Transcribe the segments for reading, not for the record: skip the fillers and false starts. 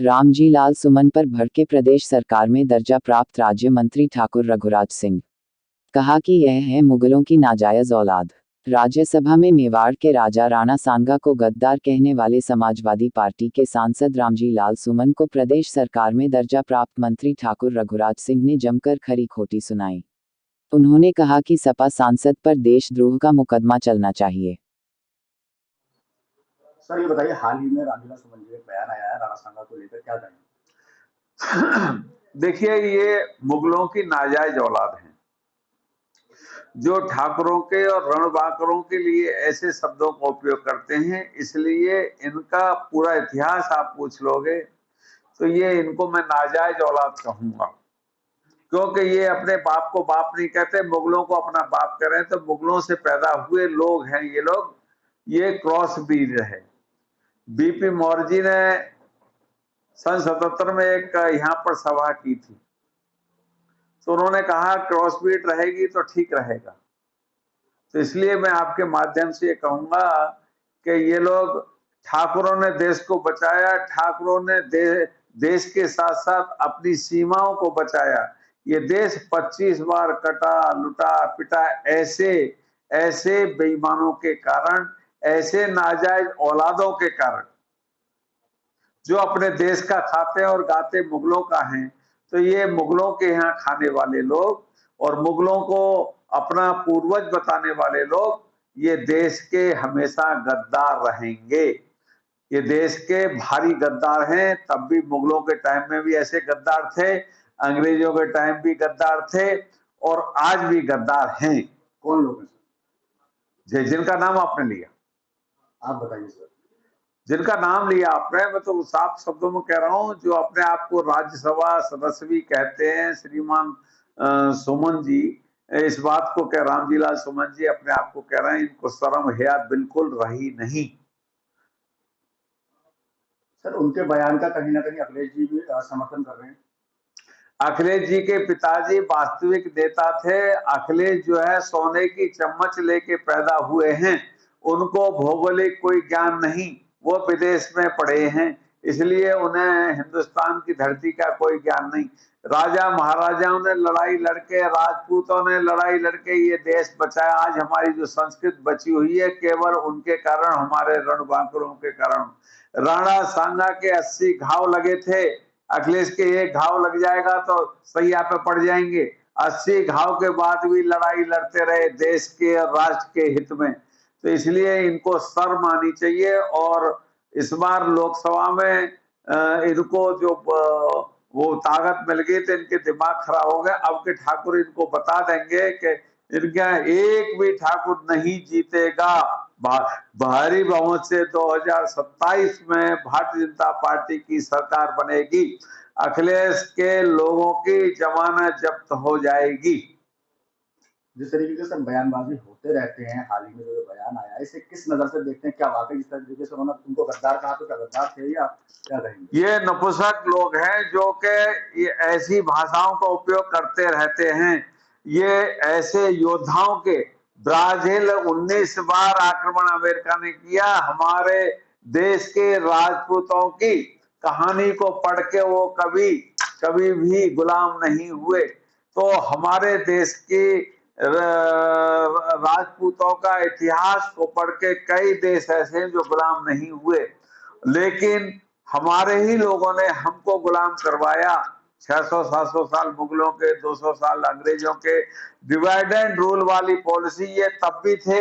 रामजी लाल सुमन पर भड़के प्रदेश सरकार में दर्जा प्राप्त राज्य मंत्री ठाकुर रघुराज सिंह। कहा कि यह है मुगलों की नाजायज औलाद। राज्यसभा में मेवाड़ के राजा राणा सांगा को गद्दार कहने वाले समाजवादी पार्टी के सांसद रामजी लाल सुमन को प्रदेश सरकार में दर्जा प्राप्त मंत्री ठाकुर रघुराज सिंह ने जमकर खरी खोटी सुनाई। उन्होंने कहा कि सपा सांसद पर देशद्रोह का मुकदमा चलना चाहिए। सर ये बताइए, हाल ही में रामजी लाल सुमन जी एक बयान आया है राणा सांगा को लेकर, क्या कहेंगे? देखिए, ये मुगलों की नाजायज औलाद हैं जो ठाकुरों के और रणबांकुरों के लिए ऐसे शब्दों का उपयोग करते हैं। इसलिए इनका पूरा इतिहास आप पूछ लोगे तो ये इनको मैं नाजायज औलाद कहूंगा, क्योंकि ये अपने बाप को बाप नहीं कहते, मुगलों को अपना बाप कह रहे हैं। तो मुगलों से पैदा हुए लोग हैं ये लोग, ये क्रॉस ब्रीड है। बीपी मौर्य ने सन 77 में एक यहाँ पर सभा की थी, तो उन्होंने कहा क्रॉस ब्रीड रहेगी तो ठीक रहेगा। तो इसलिए मैं आपके माध्यम से ये कहूंगा कि ये लोग, ठाकुरों ने देश को बचाया, ठाकुरों ने देश के साथ साथ अपनी सीमाओं को बचाया। ये देश 25 बार कटा, लुटा, पिटा, ऐसे बेईमानों के कारण, ऐसे नाजायज औलादों के कारण जो अपने देश का खाते और गाते मुगलों का हैं। तो ये मुगलों के यहाँ खाने वाले लोग और मुगलों को अपना पूर्वज बताने वाले लोग, ये देश के हमेशा गद्दार रहेंगे। ये देश के भारी गद्दार हैं। तब भी मुगलों के टाइम में भी ऐसे गद्दार थे, अंग्रेजों के टाइम भी गद्दार थे और आज भी गद्दार हैं। कौन लोग हैं जिनका नाम आपने लिया? आप बताइए सर। जिनका नाम लिया आपने, मैं तो साफ शब्दों में कह रहा हूं, जो अपने आप को राज्यसभा सदस्य भी कहते हैं, श्रीमान सुमन जी, इस बात को कह, रामजी लाल सुमन जी अपने आप को कह रहे हैं, इनको शर्म हया बिल्कुल रही नहीं। सर उनके बयान का कहीं ना कहीं अखिलेश जी भी समर्थन कर रहे हैं। अखिलेश जी के पिताजी वास्तविक नेता थे। अखिलेश जो है सोने की चम्मच लेके पैदा हुए हैं, उनको भौगोलिक कोई ज्ञान नहीं, वो विदेश में पढ़े हैं, इसलिए उन्हें हिंदुस्तान की धरती का कोई ज्ञान नहीं। राजा महाराजाओं ने लड़ाई लड़के, राजपूतों ने लड़ाई लड़के ये देश बचाया। आज हमारी जो संस्कृति बची हुई है केवल उनके कारण, हमारे रणबांकुरों के कारण। राणा सांगा के 80 घाव लगे थे, अखिलेश के एक घाव लग जाएगा तो सैया पे पड़ जाएंगे। 80 घाव के बाद भी लड़ाई लड़ते रहे देश के और राष्ट्र के हित में। तो इसलिए इनको शर्म आनी चाहिए। और इस बार लोकसभा में इनको जो वो ताकत मिल गई तो इनके दिमाग खराब हो गए। अब के ठाकुर इनको बता देंगे कि इनका एक भी ठाकुर नहीं जीतेगा। भारी बहुमत से 2027 में भारतीय जनता पार्टी की सरकार बनेगी। अखिलेश के लोगों की जमानत जब्त हो जाएगी। जिस तरीके से बयानबाजी होते रहते हैं, हाल ही में जो बयान आया है, इसे किस नजर से देखते हैं? क्या वाकई जिस तरीके से उन्होंने उनको गद्दार कहा, तो क्या गद्दार थे या क्या कहेंगे? ये नपुंसक लोग हैं जो कि ये ऐसी भाषाओं का उपयोग करते रहते हैं। ये ऐसे योद्धाओं के, ब्राजील 19 बार आक्रमण अमेरिका ने किया, हमारे देश के राजपूतों की कहानी को पढ़ के वो कभी भी गुलाम नहीं हुए। तो हमारे देश की राजपूतों का इतिहास को पढ़ के कई देश ऐसे हैं जो गुलाम नहीं हुए, लेकिन हमारे ही लोगों ने हमको गुलाम करवाया। 600-700 साल मुगलों के, 200 साल अंग्रेजों के। डिवाइड एंड रूल वाली पॉलिसी ये तब भी थे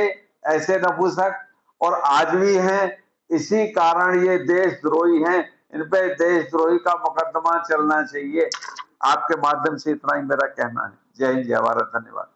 ऐसे नपुंसक, और आज भी हैं। इसी कारण ये देशद्रोही हैं, इन पे देशद्रोही का मुकदमा चलना चाहिए। आपके माध्यम से इतना ही मेरा कहना है। जय हिंद, जय भारत, धन्यवाद।